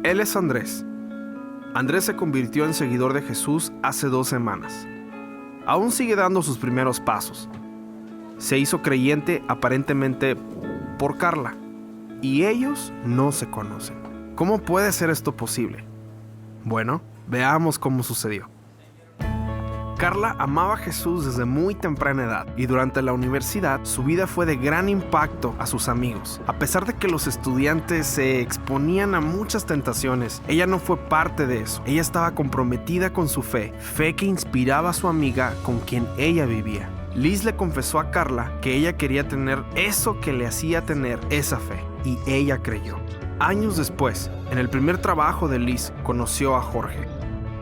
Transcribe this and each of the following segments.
Él es Andrés. Andrés se convirtió en seguidor de Jesús hace 2 semanas. Aún sigue dando sus primeros pasos. Se hizo creyente aparentemente por Carla, y ellos no se conocen. ¿Cómo puede ser esto posible? Bueno, veamos cómo sucedió. Carla amaba a Jesús desde muy temprana edad y durante la universidad su vida fue de gran impacto a sus amigos. A pesar de que los estudiantes se exponían a muchas tentaciones, ella no fue parte de eso. Ella estaba comprometida con su fe que inspiraba a su amiga con quien ella vivía. Liz le confesó a Carla que ella quería tener eso que le hacía tener esa fe, y ella creyó. Años después, en el primer trabajo de Liz, conoció a Jorge.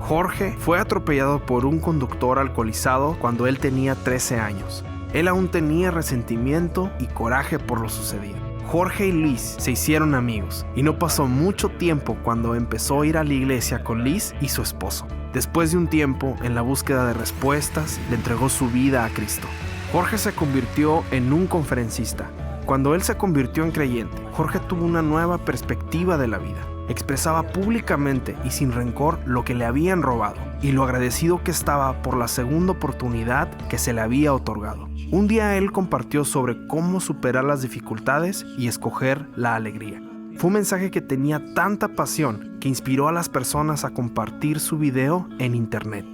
Jorge fue atropellado por un conductor alcoholizado cuando él tenía 13 años. Él aún tenía resentimiento y coraje por lo sucedido. Jorge y Liz se hicieron amigos y no pasó mucho tiempo cuando empezó a ir a la iglesia con Liz y su esposo. Después de un tiempo, en la búsqueda de respuestas, le entregó su vida a Cristo. Jorge se convirtió en un conferencista. Cuando él se convirtió en creyente, Jorge tuvo una nueva perspectiva de la vida. Expresaba públicamente y sin rencor lo que le habían robado y lo agradecido que estaba por la segunda oportunidad que se le había otorgado. Un día él compartió sobre cómo superar las dificultades y escoger la alegría. Fue un mensaje que tenía tanta pasión que inspiró a las personas a compartir su video en internet.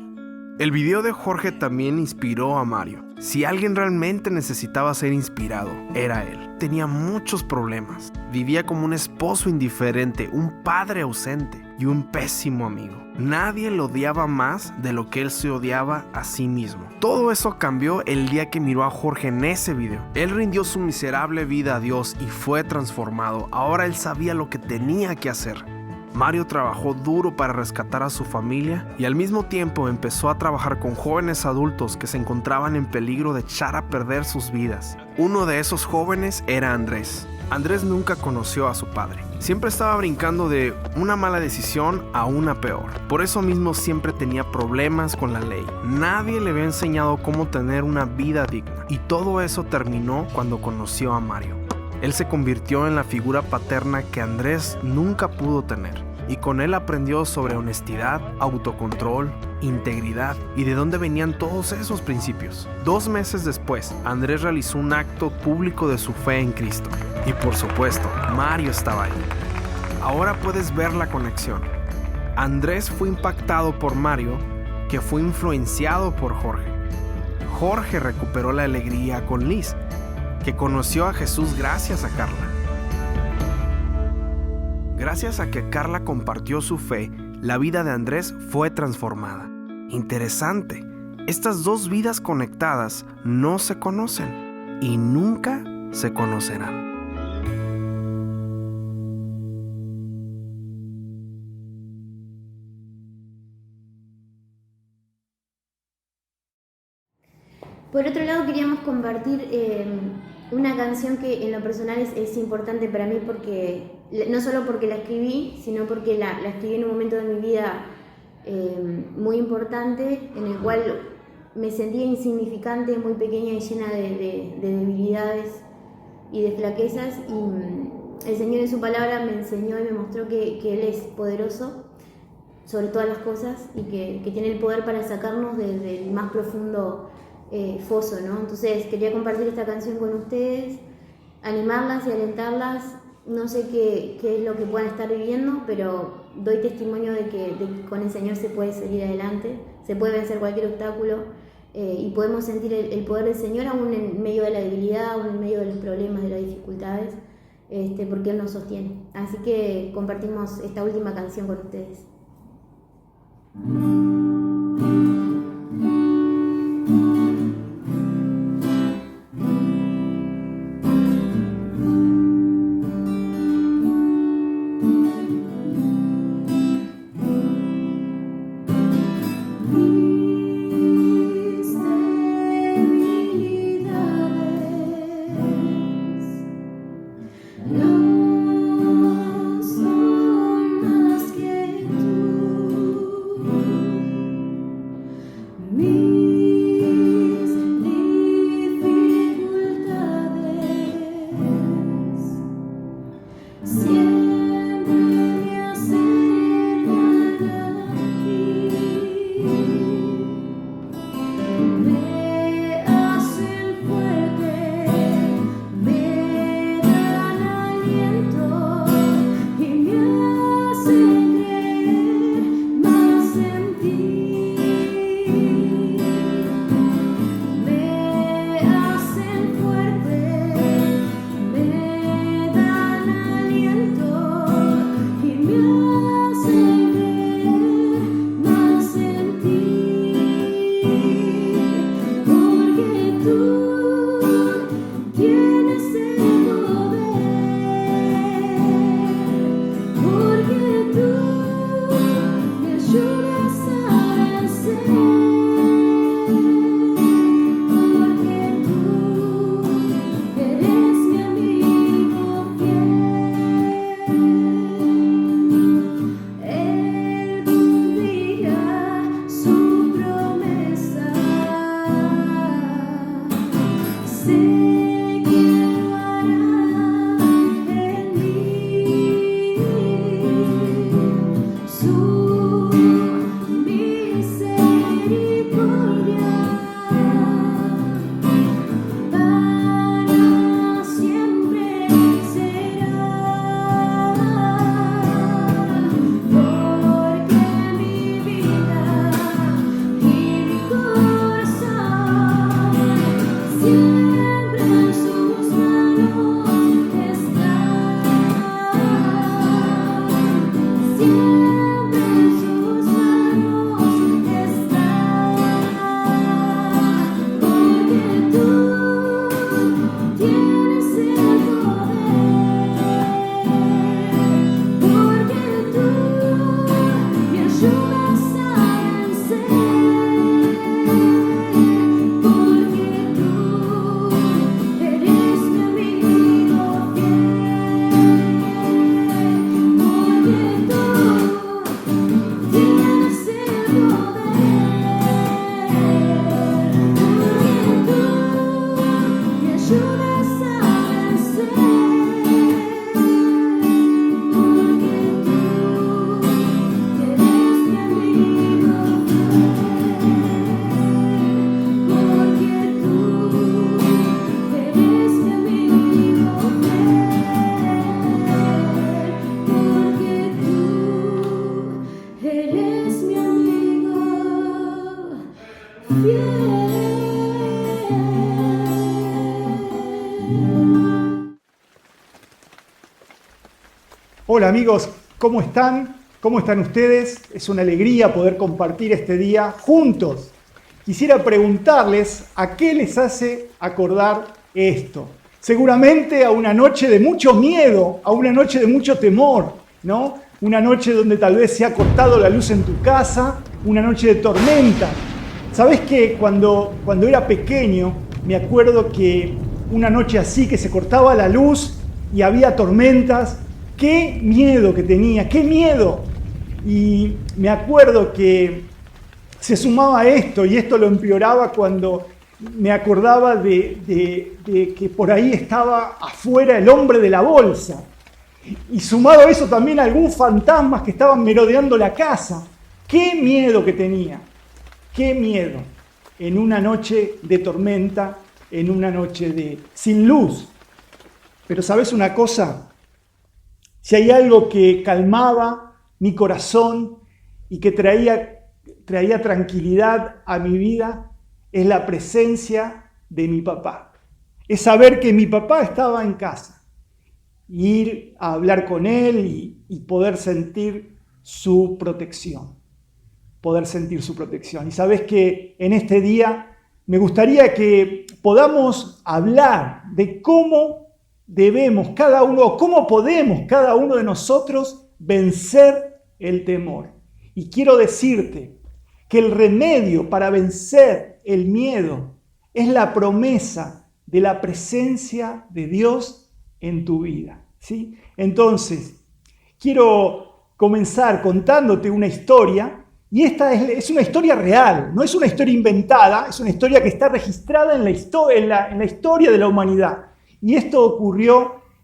El video de Jorge también inspiró a Mario. Si alguien realmente necesitaba ser inspirado, era él. Tenía muchos problemas. Vivía como un esposo indiferente, un padre ausente y un pésimo amigo. Nadie lo odiaba más de lo que él se odiaba a sí mismo. Todo eso cambió el día que miró a Jorge en ese video. Él rindió su miserable vida a Dios y fue transformado. Ahora él sabía lo que tenía que hacer. Mario trabajó duro para rescatar a su familia y al mismo tiempo empezó a trabajar con jóvenes adultos que se encontraban en peligro de echar a perder sus vidas. Uno de esos jóvenes era Andrés. Andrés nunca conoció a su padre. Siempre estaba brincando de una mala decisión a una peor. Por eso mismo siempre tenía problemas con la ley. Nadie le había enseñado cómo tener una vida digna. Y todo eso terminó cuando conoció a Mario. Él se convirtió en la figura paterna que Andrés nunca pudo tener. Y con él aprendió sobre honestidad, autocontrol, integridad y de dónde venían todos esos principios. 2 meses después, Andrés realizó un acto público de su fe en Cristo. Y por supuesto, Mario estaba ahí. Ahora puedes ver la conexión. Andrés fue impactado por Mario, que fue influenciado por Jorge. Jorge recuperó la alegría con Liz, que conoció a Jesús gracias a Carla. Gracias a que Carla compartió su fe, la vida de Andrés fue transformada. Interesante, estas 2 vidas conectadas no se conocen y nunca se conocerán. Por otro lado, queríamos compartir una canción que en lo personal es importante para mí, porque no solo porque la escribí, sino porque la escribí en un momento de mi vida muy importante, en el cual me sentía insignificante, muy pequeña y llena de debilidades y de flaquezas, y el Señor en su palabra me enseñó y me mostró que Él es poderoso sobre todas las cosas y que tiene el poder para sacarnos del más profundo foso, ¿no? Entonces quería compartir esta canción con ustedes, animarlas y alentarlas. No sé qué es lo que puedan estar viviendo, pero doy testimonio de que con el Señor se puede salir adelante, se puede vencer cualquier obstáculo, y podemos sentir el poder del Señor aún en medio de la debilidad, aún en medio de los problemas, de las dificultades, porque Él nos sostiene. Así que compartimos esta última canción con ustedes. No son más que tú. Hola amigos, ¿cómo están? ¿Cómo están ustedes? Es una alegría poder compartir este día juntos. Quisiera preguntarles a qué les hace acordar esto. Seguramente a una noche de mucho miedo, a una noche de mucho temor, ¿no? Una noche donde tal vez se ha cortado la luz en tu casa, una noche de tormenta. ¿Sabés que cuando era pequeño, me acuerdo que una noche así que se cortaba la luz y había tormentas? ¡Qué miedo que tenía! ¡Qué miedo! Y me acuerdo que se sumaba a esto, y esto lo empeoraba cuando me acordaba de que por ahí estaba afuera el hombre de la bolsa. Y sumado a eso también algún fantasmas que estaban merodeando la casa. ¡Qué miedo que tenía! ¡Qué miedo! En una noche de tormenta, en una noche sin luz. Pero ¿sabes una cosa? Si hay algo que calmaba mi corazón y que traía tranquilidad a mi vida, es la presencia de mi papá. Es saber que mi papá estaba en casa. Ir a hablar con él y poder sentir su protección. Poder sentir su protección. Y sabes que en este día me gustaría que podamos hablar de cómo debemos cada uno, o cómo podemos cada uno de nosotros vencer el temor. Y quiero decirte que el remedio para vencer el miedo es la promesa de la presencia de Dios en tu vida, ¿sí? Entonces, quiero comenzar contándote una historia, y esta es una historia real, no es una historia inventada, es una historia que está registrada en la historia de la humanidad. Y esto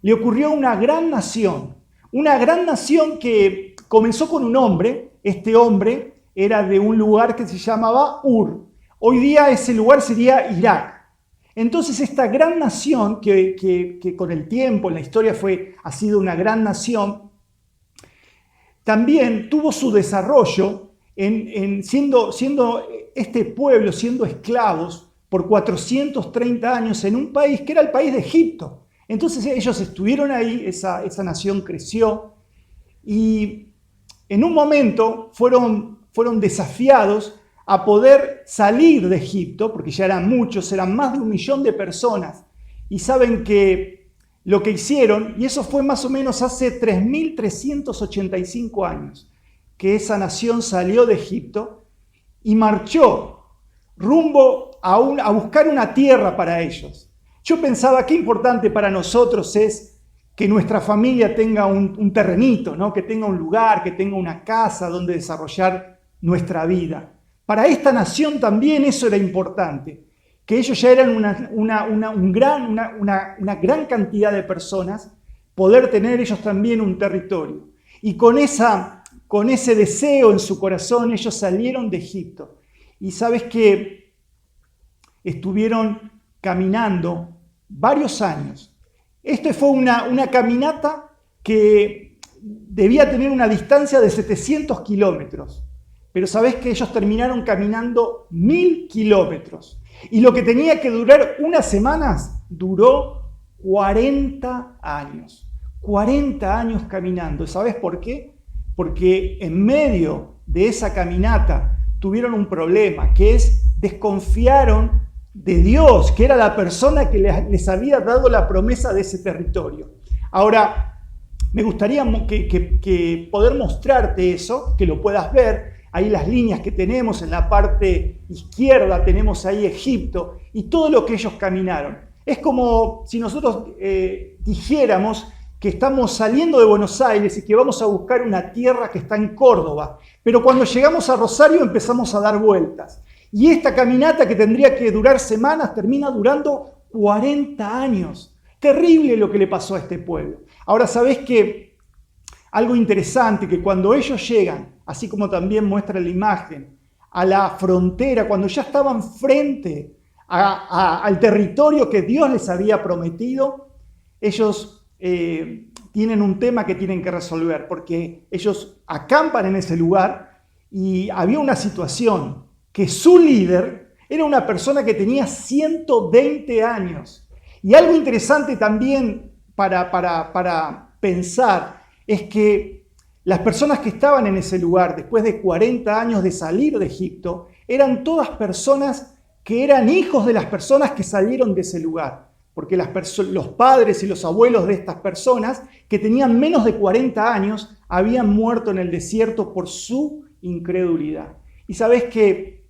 le ocurrió a una gran nación que comenzó con un hombre. Este hombre era de un lugar que se llamaba Ur. Hoy día ese lugar sería Irak. Entonces esta gran nación, que con el tiempo en la historia ha sido una gran nación, también tuvo su desarrollo siendo este pueblo, siendo esclavos por 430 años en un país que era el país de Egipto. Entonces ellos estuvieron ahí, esa nación creció, y en un momento fueron desafiados a poder salir de Egipto, porque ya eran muchos, eran más de 1 millón de personas, y saben que lo que hicieron, y eso fue más o menos hace 3.385 años, que esa nación salió de Egipto y marchó rumbo a buscar una tierra para ellos. Yo pensaba, qué importante para nosotros es que nuestra familia tenga un terrenito, ¿no? Que tenga un lugar, que tenga una casa donde desarrollar nuestra vida. Para esta nación también eso era importante, que ellos ya eran una gran cantidad de personas, poder tener ellos también un territorio. Y con ese deseo en su corazón, ellos salieron de Egipto. Y sabes que estuvieron caminando varios años. Esta fue una caminata que debía tener una distancia de 700 kilómetros. Pero sabes que ellos terminaron caminando 1.000 kilómetros. Y lo que tenía que durar unas semanas, duró 40 años. 40 años caminando. ¿Sabes por qué? Porque en medio de esa caminata tuvieron un problema, que desconfiaron de Dios, que era la persona que les había dado la promesa de ese territorio. Ahora, me gustaría que poder mostrarte eso, que lo puedas ver. Ahí las líneas que tenemos en la parte izquierda, tenemos ahí Egipto y todo lo que ellos caminaron. Es como si nosotros dijéramos que estamos saliendo de Buenos Aires y que vamos a buscar una tierra que está en Córdoba. Pero cuando llegamos a Rosario empezamos a dar vueltas. Y esta caminata que tendría que durar semanas termina durando 40 años. Terrible lo que le pasó a este pueblo. Ahora, ¿sabés qué? Algo interesante, que cuando ellos llegan, así como también muestra la imagen, a la frontera, cuando ya estaban frente al territorio que Dios les había prometido, ellos tienen un tema que tienen que resolver, porque ellos acampan en ese lugar y había una situación que su líder era una persona que tenía 120 años. Y algo interesante también para pensar es que las personas que estaban en ese lugar, después de 40 años de salir de Egipto, eran todas personas que eran hijos de las personas que salieron de ese lugar. Porque los padres y los abuelos de estas personas, que tenían menos de 40 años, habían muerto en el desierto por su incredulidad. Y sabés que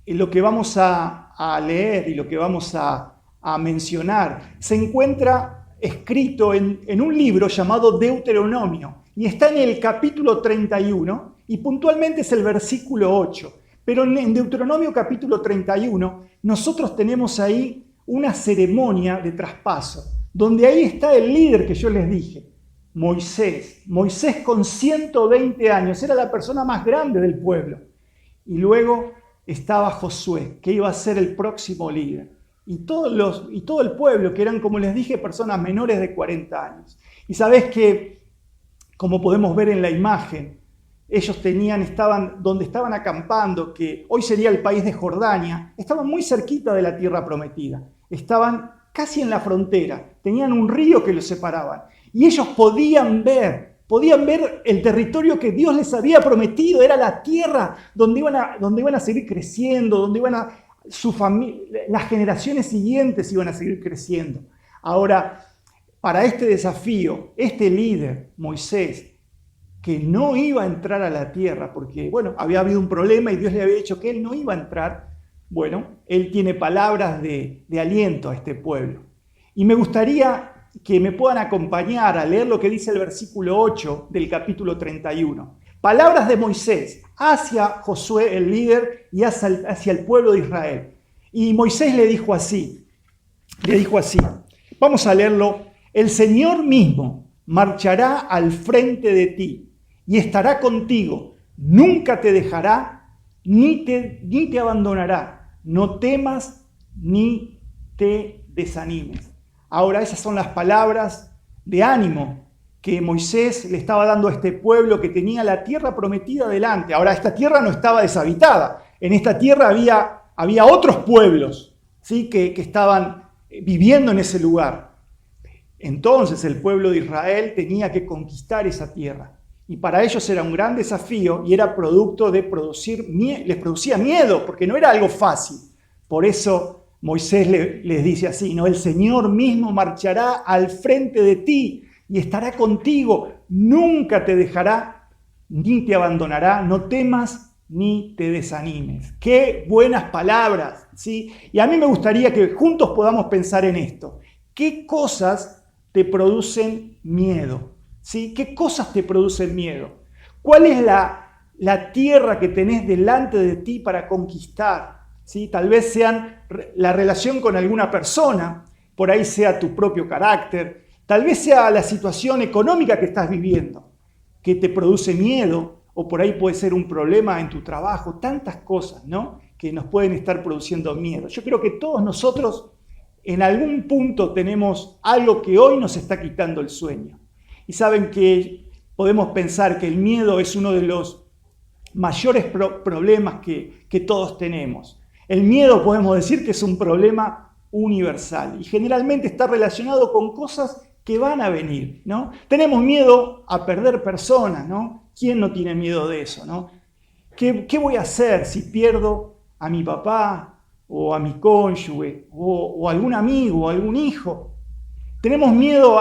lo que vamos a leer y lo que vamos a mencionar se encuentra escrito en un libro llamado Deuteronomio, y está en el capítulo 31, y puntualmente es el versículo 8. Pero en Deuteronomio capítulo 31, nosotros tenemos ahí una ceremonia de traspaso, donde ahí está el líder que yo les dije, Moisés. Moisés con 120 años, era la persona más grande del pueblo. Y luego estaba Josué, que iba a ser el próximo líder. Y todo el pueblo, que eran, como les dije, personas menores de 40 años. Y sabés que, como podemos ver en la imagen, ellos estaban donde estaban acampando, que hoy sería el país de Jordania, estaban muy cerquita de la tierra prometida. Estaban casi en la frontera, tenían un río que los separaban. Y ellos podían ver el territorio que Dios les había prometido, era la tierra donde iban a seguir creciendo, donde las generaciones siguientes iban a seguir creciendo. Ahora, para este desafío, este líder, Moisés, que no iba a entrar a la tierra, porque, había habido un problema y Dios le había dicho que él no iba a entrar, él tiene palabras de aliento a este pueblo. Y me gustaría que me puedan acompañar a leer lo que dice el versículo 8 del capítulo 31. Palabras de Moisés hacia Josué, el líder, y hacia el pueblo de Israel. Y Moisés le dijo así, vamos a leerlo: el Señor mismo marchará al frente de ti y estará contigo, nunca te dejará ni te abandonará. No temas ni te desanimes. Ahora, esas son las palabras de ánimo que Moisés le estaba dando a este pueblo que tenía la tierra prometida delante. Ahora, esta tierra no estaba deshabitada. En esta tierra había otros pueblos, ¿sí?, que estaban viviendo en ese lugar. Entonces el pueblo de Israel tenía que conquistar esa tierra. Y para ellos era un gran desafío y era producto de les producía miedo, porque no era algo fácil. Por eso Moisés les dice así, ¿no? El Señor mismo marchará al frente de ti y estará contigo. Nunca te dejará ni te abandonará. No temas ni te desanimes. Qué buenas palabras, ¿sí? Y a mí me gustaría que juntos podamos pensar en esto. ¿Qué cosas te producen miedo? ¿Sí? ¿Qué cosas te producen miedo? ¿Cuál es la tierra que tenés delante de ti para conquistar? ¿Sí? Tal vez sean la relación con alguna persona, por ahí sea tu propio carácter, tal vez sea la situación económica que estás viviendo, que te produce miedo, o por ahí puede ser un problema en tu trabajo, tantas cosas, ¿no?, que nos pueden estar produciendo miedo. Yo creo que todos nosotros en algún punto tenemos algo que hoy nos está quitando el sueño. Y saben que podemos pensar que el miedo es uno de los mayores problemas que todos tenemos. El miedo podemos decir que es un problema universal y generalmente está relacionado con cosas que van a venir, ¿no? Tenemos miedo a perder personas, ¿no? ¿Quién no tiene miedo de eso, ¿no? ¿Qué voy a hacer si pierdo a mi papá o a mi cónyuge o algún amigo o algún hijo? Tenemos miedo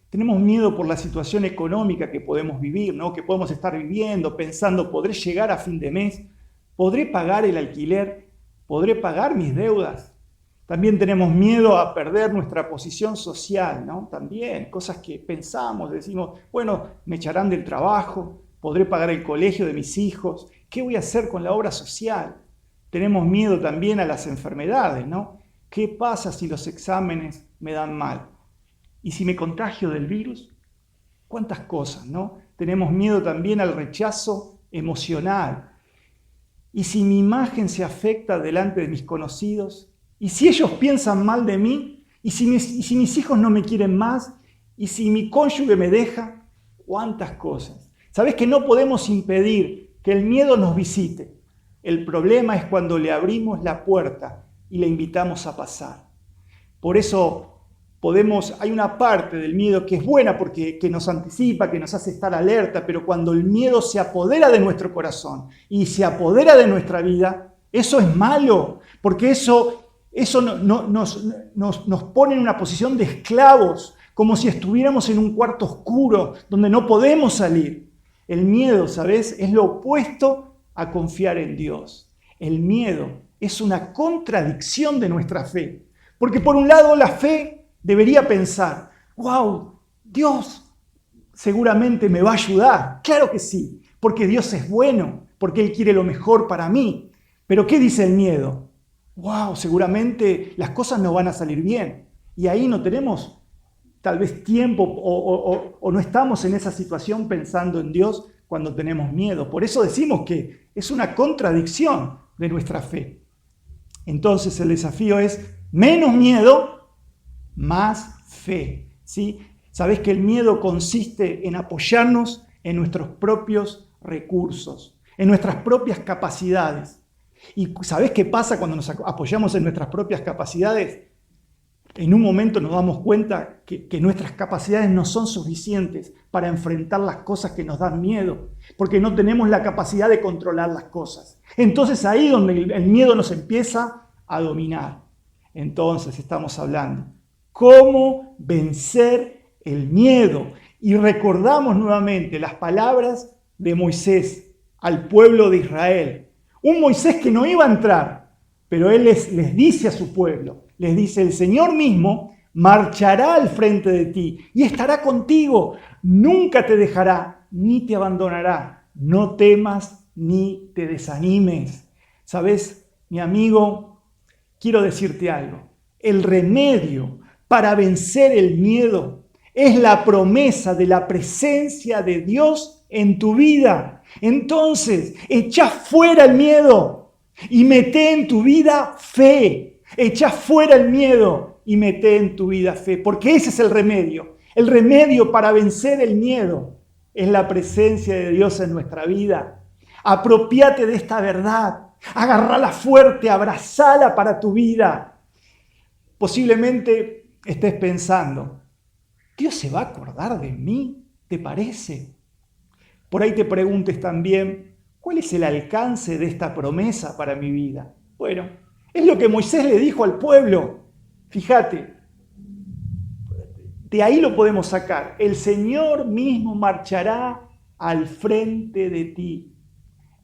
Tenemos miedo por la situación económica que podemos vivir, ¿no?, que podemos estar viviendo, pensando, ¿podré llegar a fin de mes? ¿Podré pagar el alquiler? ¿Podré pagar mis deudas? También tenemos miedo a perder nuestra posición social, ¿no? También, cosas que pensamos, decimos, me echarán del trabajo, ¿podré pagar el colegio de mis hijos? ¿Qué voy a hacer con la obra social? Tenemos miedo también a las enfermedades, ¿no? ¿Qué pasa si los exámenes me dan mal? ¿Y si me contagio del virus? ¿Cuántas cosas, no? Tenemos miedo también al rechazo emocional. ¿Y si mi imagen se afecta delante de mis conocidos? ¿Y si ellos piensan mal de mí? ¿Y si mis hijos no me quieren más? ¿Y si mi cónyuge me deja? ¿Cuántas cosas? ¿Sabés que no podemos impedir que el miedo nos visite? El problema es cuando le abrimos la puerta y le invitamos a pasar. Por eso hay una parte del miedo que es buena porque que nos anticipa, que nos hace estar alerta, pero cuando el miedo se apodera de nuestro corazón y se apodera de nuestra vida, eso es malo, porque eso nos pone en una posición de esclavos, como si estuviéramos en un cuarto oscuro donde no podemos salir. El miedo, ¿sabes?, es lo opuesto a confiar en Dios. El miedo es una contradicción de nuestra fe, porque por un lado la fe debería pensar, wow, Dios seguramente me va a ayudar. Claro que sí, porque Dios es bueno, porque Él quiere lo mejor para mí. Pero ¿qué dice el miedo? Wow, seguramente las cosas no van a salir bien. Y ahí no tenemos tal vez tiempo o no estamos en esa situación pensando en Dios cuando tenemos miedo. Por eso decimos que es una contradicción de nuestra fe. Entonces el desafío es menos miedo, más fe, ¿sí? Sabés que el miedo consiste en apoyarnos en nuestros propios recursos, en nuestras propias capacidades. ¿Y sabés qué pasa cuando nos apoyamos en nuestras propias capacidades? En un momento nos damos cuenta que nuestras capacidades no son suficientes para enfrentar las cosas que nos dan miedo, porque no tenemos la capacidad de controlar las cosas. Entonces ahí donde el miedo nos empieza a dominar. Entonces estamos hablando cómo vencer el miedo. Y recordamos nuevamente las palabras de Moisés al pueblo de Israel. Un Moisés que no iba a entrar, pero él les dice a su pueblo, les dice, el Señor mismo marchará al frente de ti y estará contigo. Nunca te dejará ni te abandonará. No temas ni te desanimes. ¿Sabes, mi amigo? Quiero decirte algo. El remedio para vencer el miedo es la promesa de la presencia de Dios en tu vida. Entonces, echa fuera el miedo y mete en tu vida fe. Echa fuera el miedo y mete en tu vida fe, porque ese es el remedio. El remedio para vencer el miedo es la presencia de Dios en nuestra vida. Apropiate de esta verdad, agárrala fuerte, abrazala para tu vida. Posiblemente estés pensando, ¿Dios se va a acordar de mí? ¿Te parece? Por ahí te preguntes también, ¿cuál es el alcance de esta promesa para mi vida? Bueno, es lo que Moisés le dijo al pueblo. Fíjate, de ahí lo podemos sacar. El Señor mismo marchará al frente de ti.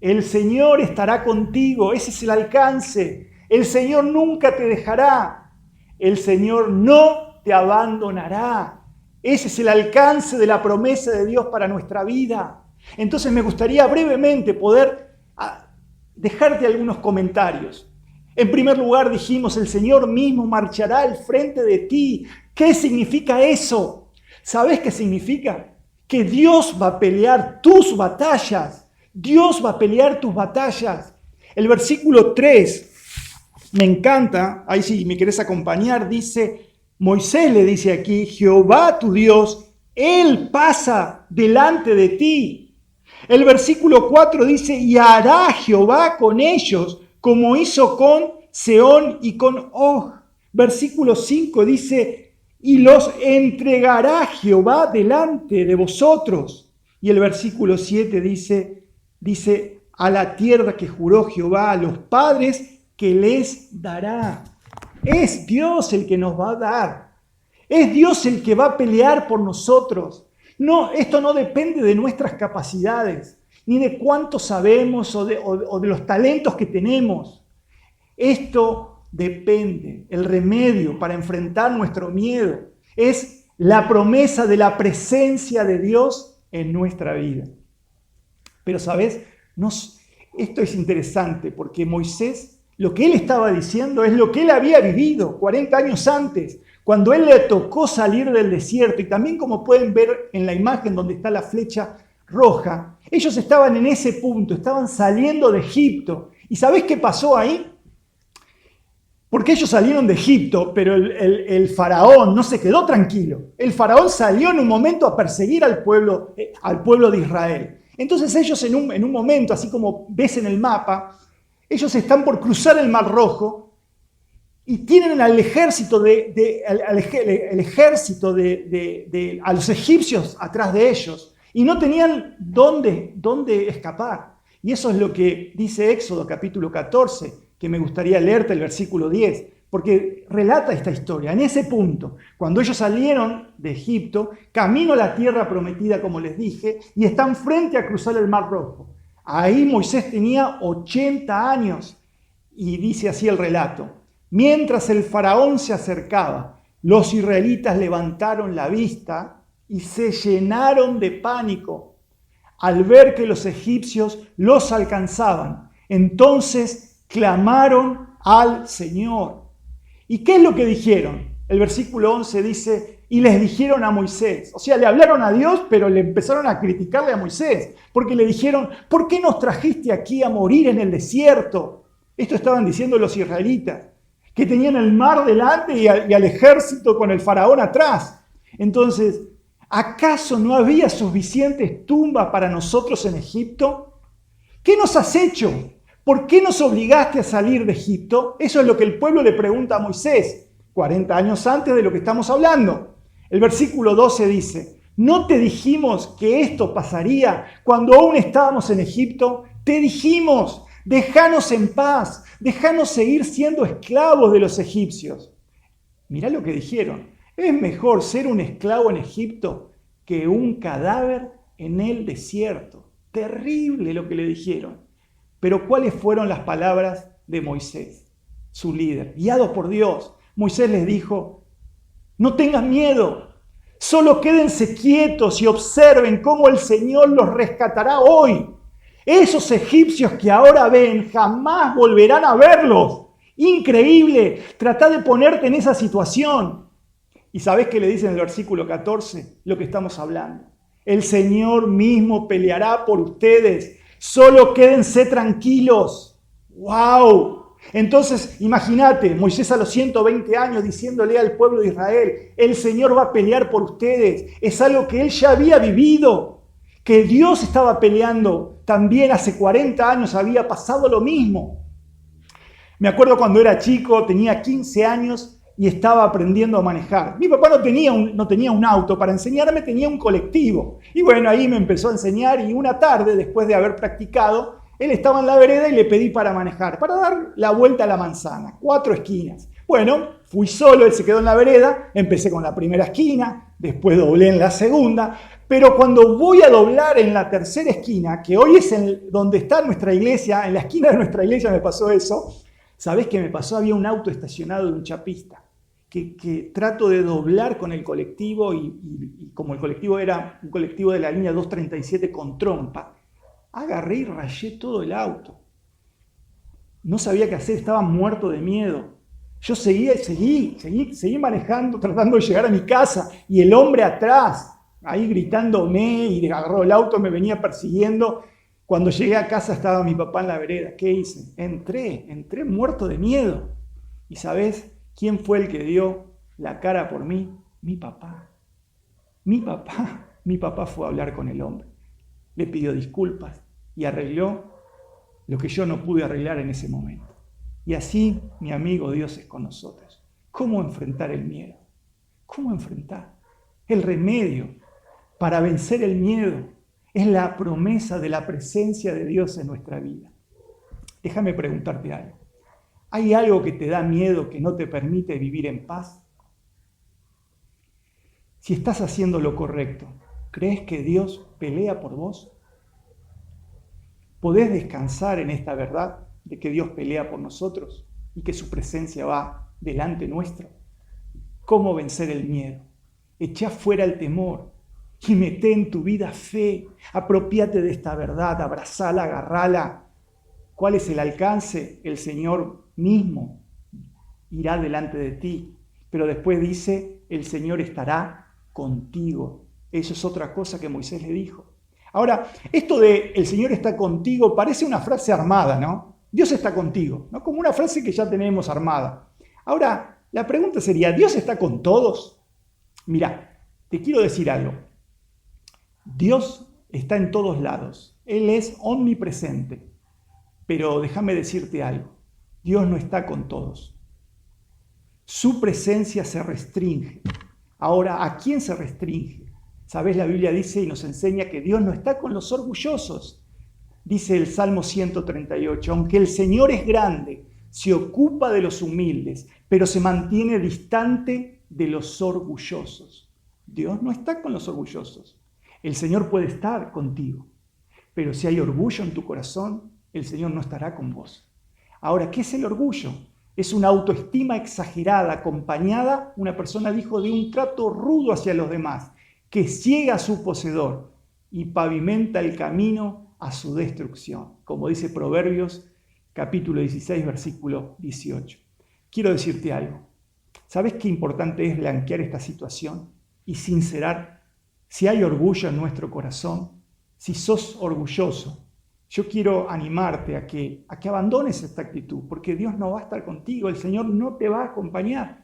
El Señor estará contigo. Ese es el alcance. El Señor nunca te dejará. El Señor no te abandonará. Ese es el alcance de la promesa de Dios para nuestra vida. Entonces me gustaría brevemente poder dejarte algunos comentarios. En primer lugar dijimos, el Señor mismo marchará al frente de ti. ¿Qué significa eso? ¿Sabes qué significa? Que Dios va a pelear tus batallas. Dios va a pelear tus batallas. El versículo 3 me encanta, ahí si me querés acompañar, dice, Moisés le dice aquí, Jehová tu Dios, Él pasa delante de ti. El versículo 4 dice, y hará Jehová con ellos, como hizo con Sehón y con Og. Versículo 5 dice, y los entregará Jehová delante de vosotros. Y el versículo 7 dice, a la tierra que juró Jehová a los padres, que les dará. Es Dios el que nos va a dar. Es Dios el que va a pelear por nosotros. No, esto no depende de nuestras capacidades, ni de cuánto sabemos o de los talentos que tenemos. Esto depende, el remedio para enfrentar nuestro miedo es la promesa de la presencia de Dios en nuestra vida. Pero, ¿sabes? Esto es interesante porque Moisés, lo que él estaba diciendo es lo que él había vivido 40 años antes, cuando él le tocó salir del desierto. Y también, como pueden ver en la imagen donde está la flecha roja, ellos estaban en ese punto, estaban saliendo de Egipto. ¿Y sabés qué pasó ahí? Porque ellos salieron de Egipto, pero el faraón no se quedó tranquilo. El faraón salió en un momento a perseguir al pueblo de Israel. Entonces ellos en un momento, así como ves en el mapa, ellos están por cruzar el Mar Rojo y tienen al ejército a los egipcios atrás de ellos y no tenían dónde escapar. Y eso es lo que dice Éxodo capítulo 14, que me gustaría leerte el versículo 10, porque relata esta historia. En ese punto, cuando ellos salieron de Egipto, camino a la tierra prometida, como les dije, y están frente a cruzar el Mar Rojo. Ahí Moisés tenía 80 años y dice así el relato. Mientras el faraón se acercaba, los israelitas levantaron la vista y se llenaron de pánico al ver que los egipcios los alcanzaban. Entonces clamaron al Señor. ¿Y qué es lo que dijeron? El versículo 11 dice, y les dijeron a Moisés. O sea, le hablaron a Dios, pero le empezaron a criticarle a Moisés, porque le dijeron, ¿por qué nos trajiste aquí a morir en el desierto? Esto estaban diciendo los israelitas, que tenían el mar delante y al ejército con el faraón atrás. Entonces, ¿acaso no había suficientes tumbas para nosotros en Egipto? ¿Qué nos has hecho? ¿Por qué nos obligaste a salir de Egipto? Eso es lo que el pueblo le pregunta a Moisés, 40 años antes de lo que estamos hablando. El versículo 12 dice, ¿no te dijimos que esto pasaría cuando aún estábamos en Egipto? Te dijimos, déjanos en paz, déjanos seguir siendo esclavos de los egipcios. Mirá lo que dijeron, es mejor ser un esclavo en Egipto que un cadáver en el desierto. Terrible lo que le dijeron. Pero ¿cuáles fueron las palabras de Moisés, su líder? Guiado por Dios, Moisés les dijo, no tengan miedo, solo quédense quietos y observen cómo el Señor los rescatará hoy. Esos egipcios que ahora ven jamás volverán a verlos. Increíble, trata de ponerte en esa situación. ¿Y sabés qué le dice en el versículo 14? Lo que estamos hablando. El Señor mismo peleará por ustedes. Solo quédense tranquilos. ¡Wow! Entonces, imagínate, Moisés a los 120 años diciéndole al pueblo de Israel, el Señor va a pelear por ustedes. Es algo que él ya había vivido, que Dios estaba peleando. También hace 40 años había pasado lo mismo. Me acuerdo cuando era chico, tenía 15 años y estaba aprendiendo a manejar. Mi papá no tenía un auto para enseñarme, tenía un colectivo. Y bueno, ahí me empezó a enseñar y una tarde, después de haber practicado, él estaba en la vereda y le pedí para manejar, para dar la vuelta a la manzana, 4 esquinas. Bueno, fui solo, él se quedó en la vereda, empecé con la primera esquina, después doblé en la segunda, pero cuando voy a doblar en la tercera esquina, que hoy es donde está nuestra iglesia, en la esquina de nuestra iglesia me pasó eso, ¿sabés qué me pasó? Había un auto estacionado de un chapista. Que trato de doblar con el colectivo y como el colectivo era un colectivo de la línea 237 con trompa, agarré y rayé todo el auto. No sabía qué hacer, estaba muerto de miedo. Yo seguí manejando, tratando de llegar a mi casa y el hombre atrás, ahí gritándome y agarró el auto, me venía persiguiendo. Cuando llegué a casa estaba mi papá en la vereda. ¿Qué hice? Entré muerto de miedo. ¿Y sabés quién fue el que dio la cara por mí? Mi papá. Mi papá fue a hablar con el hombre. Le pidió disculpas y arregló lo que yo no pude arreglar en ese momento. Y así, mi amigo, Dios es con nosotros. ¿Cómo enfrentar el miedo? ¿Cómo enfrentar? El remedio para vencer el miedo es la promesa de la presencia de Dios en nuestra vida. Déjame preguntarte algo. ¿Hay algo que te da miedo que no te permite vivir en paz? Si estás haciendo lo correcto, ¿crees que Dios pelea por vos? ¿Podés descansar en esta verdad de que Dios pelea por nosotros y que su presencia va delante nuestro? ¿Cómo vencer el miedo? Echá fuera el temor y mete en tu vida fe. Apropiate de esta verdad, abrazala, agarrala. ¿Cuál es el alcance? El Señor mismo irá delante de ti. Pero después dice, el Señor estará contigo. Eso es otra cosa que Moisés le dijo. Ahora, esto de el Señor está contigo parece una frase armada, ¿no? Dios está contigo, ¿no? Como una frase que ya tenemos armada. Ahora, la pregunta sería, ¿Dios está con todos? Mirá, te quiero decir algo. Dios está en todos lados. Él es omnipresente. Pero déjame decirte algo. Dios no está con todos. Su presencia se restringe. Ahora, ¿a quién se restringe? ¿Sabés? La Biblia dice y nos enseña que Dios no está con los orgullosos. Dice el Salmo 138, aunque el Señor es grande, se ocupa de los humildes, pero se mantiene distante de los orgullosos. Dios no está con los orgullosos. El Señor puede estar contigo, pero si hay orgullo en tu corazón, el Señor no estará con vos. Ahora, ¿qué es el orgullo? Es una autoestima exagerada, acompañada, una persona dijo, de un trato rudo hacia los demás, que ciega a su poseedor y pavimenta el camino a su destrucción, como dice Proverbios capítulo 16, versículo 18. Quiero decirte algo. ¿Sabes qué importante es blanquear esta situación y sincerar si hay orgullo en nuestro corazón? Si sos orgulloso, yo quiero animarte a que abandones esta actitud, porque Dios no va a estar contigo, el Señor no te va a acompañar.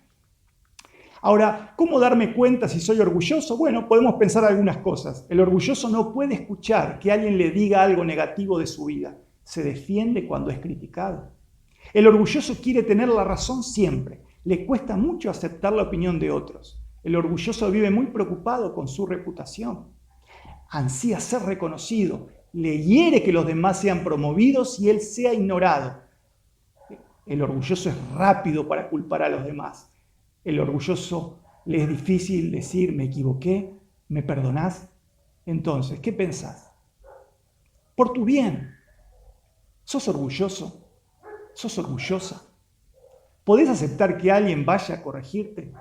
Ahora, ¿cómo darme cuenta si soy orgulloso? Bueno, podemos pensar algunas cosas. El orgulloso no puede escuchar que alguien le diga algo negativo de su vida. Se defiende cuando es criticado. El orgulloso quiere tener la razón siempre. Le cuesta mucho aceptar la opinión de otros. El orgulloso vive muy preocupado con su reputación. Ansía ser reconocido. Le hiere que los demás sean promovidos y él sea ignorado. El orgulloso es rápido para culpar a los demás. El orgulloso le es difícil decir, me equivoqué, ¿me perdonás? Entonces, ¿qué pensás? Por tu bien. ¿Sos orgulloso? ¿Sos orgullosa? ¿Podés aceptar que alguien vaya a corregirte?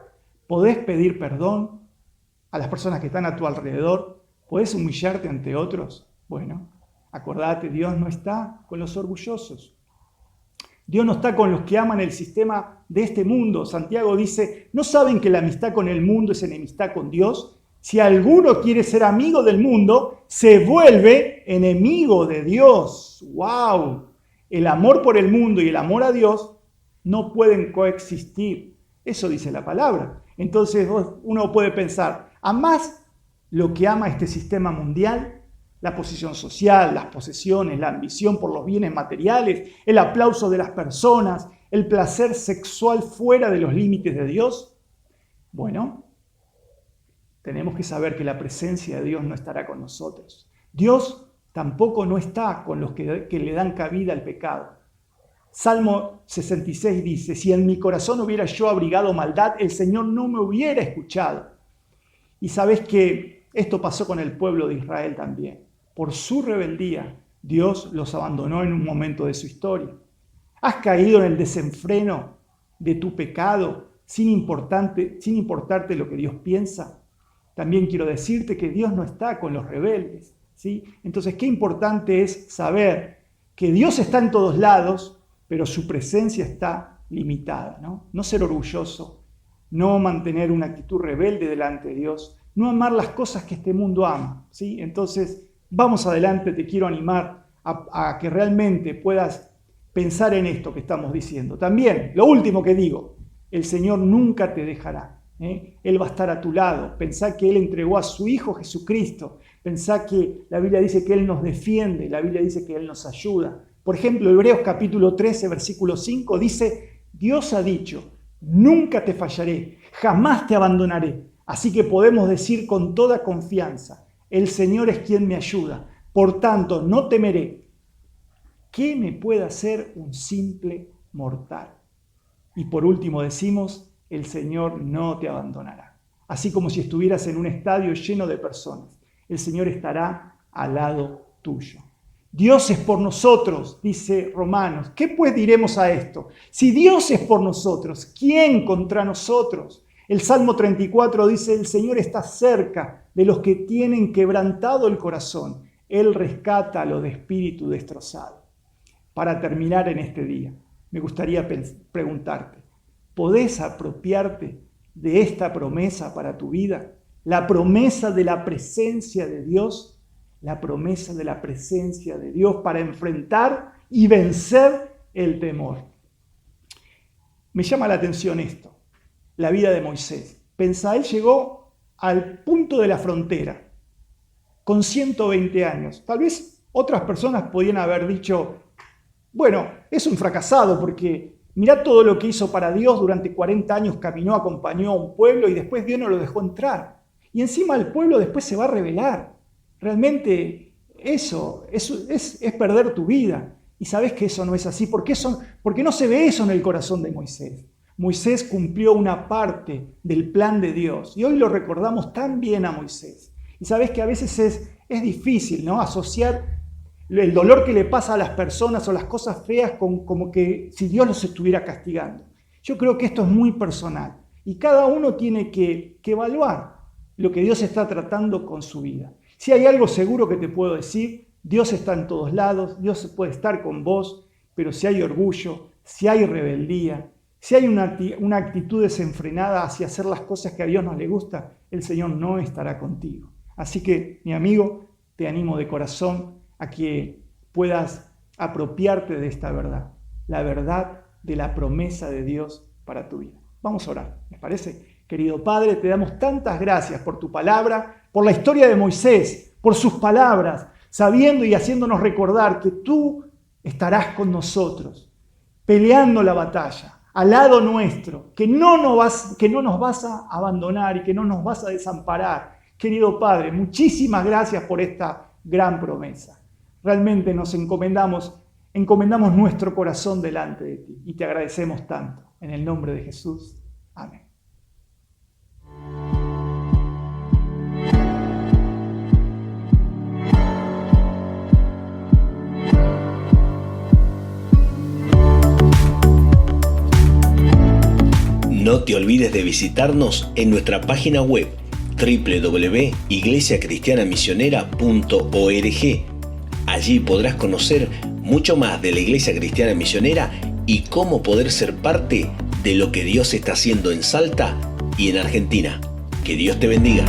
¿Podés pedir perdón a las personas que están a tu alrededor? ¿Podés humillarte ante otros? Bueno, acordate, Dios no está con los orgullosos. Dios no está con los que aman el sistema de este mundo. Santiago dice, ¿no saben que la amistad con el mundo es enemistad con Dios? Si alguno quiere ser amigo del mundo, se vuelve enemigo de Dios. ¡Wow! El amor por el mundo y el amor a Dios no pueden coexistir. Eso dice la palabra. Entonces uno puede pensar, ¿amás lo que ama este sistema mundial? La posición social, las posesiones, la ambición por los bienes materiales, el aplauso de las personas, el placer sexual fuera de los límites de Dios. Bueno, tenemos que saber que la presencia de Dios no estará con nosotros. Dios tampoco no está con los que le dan cabida al pecado. Salmo 66 dice, si en mi corazón hubiera yo abrigado maldad, el Señor no me hubiera escuchado. Y sabes que esto pasó con el pueblo de Israel también. Por su rebeldía, Dios los abandonó en un momento de su historia. ¿Has caído en el desenfreno de tu pecado sin importarte lo que Dios piensa? También quiero decirte que Dios no está con los rebeldes, ¿sí? Entonces, qué importante es saber que Dios está en todos lados, pero su presencia está limitada, ¿no? No ser orgulloso, no mantener una actitud rebelde delante de Dios, no amar las cosas que este mundo ama, ¿sí? Entonces, vamos adelante, te quiero animar a que realmente puedas pensar en esto que estamos diciendo. También, lo último que digo, el Señor nunca te dejará. Él va a estar a tu lado. Pensá que Él entregó a su Hijo Jesucristo. Pensá que la Biblia dice que Él nos defiende, la Biblia dice que Él nos ayuda. Por ejemplo, Hebreos capítulo 13, versículo 5 dice, Dios ha dicho, nunca te fallaré, jamás te abandonaré. Así que podemos decir con toda confianza, el Señor es quien me ayuda, por tanto no temeré. ¿Qué me puede hacer un simple mortal? Y por último decimos, el Señor no te abandonará. Así como si estuvieras en un estadio lleno de personas, el Señor estará al lado tuyo. Dios es por nosotros, dice Romanos. ¿Qué pues diremos a esto? Si Dios es por nosotros, ¿quién contra nosotros? El Salmo 34 dice, el Señor está cerca de los que tienen quebrantado el corazón. Él rescata a los de espíritu destrozado. Para terminar en este día, me gustaría preguntarte, ¿podés apropiarte de esta promesa para tu vida? La promesa de la presencia de Dios, la promesa de la presencia de Dios para enfrentar y vencer el temor. Me llama la atención esto. La vida de Moisés. Pensá, él llegó al punto de la frontera con 120 años. Tal vez otras personas podían haber dicho, bueno, es un fracasado porque Mirá todo lo que hizo para Dios durante 40 años, caminó, acompañó a un pueblo y después Dios no lo dejó entrar. Y encima el pueblo después se va a rebelar. Realmente eso es perder tu vida. Y sabes que eso no es así. Porque no se ve eso en el corazón de Moisés. Moisés cumplió una parte del plan de Dios. Y hoy lo recordamos tan bien a Moisés. Y sabes que a veces es difícil, ¿no? Asociar el dolor que le pasa a las personas o las cosas feas como que si Dios los estuviera castigando. Yo creo que esto es muy personal. Y cada uno tiene que evaluar lo que Dios está tratando con su vida. Si hay algo seguro que te puedo decir, Dios está en todos lados, Dios puede estar con vos, pero si hay orgullo, si hay rebeldía, si hay una actitud desenfrenada hacia hacer las cosas que a Dios no le gusta, el Señor no estará contigo. Así que, mi amigo, te animo de corazón a que puedas apropiarte de esta verdad, la verdad de la promesa de Dios para tu vida. Vamos a orar, ¿les parece? Querido Padre, te damos tantas gracias por tu palabra, por la historia de Moisés, por sus palabras, sabiendo y haciéndonos recordar que tú estarás con nosotros, peleando la batalla, al lado nuestro, que no nos vas a abandonar y que no nos vas a desamparar. Querido Padre, muchísimas gracias por esta gran promesa. Realmente nos encomendamos nuestro corazón delante de ti y te agradecemos tanto. En el nombre de Jesús. Amén. No te olvides de visitarnos en nuestra página web www.iglesiacristianamisionera.org. Allí podrás conocer mucho más de la Iglesia Cristiana Misionera y cómo poder ser parte de lo que Dios está haciendo en Salta y en Argentina. Que Dios te bendiga.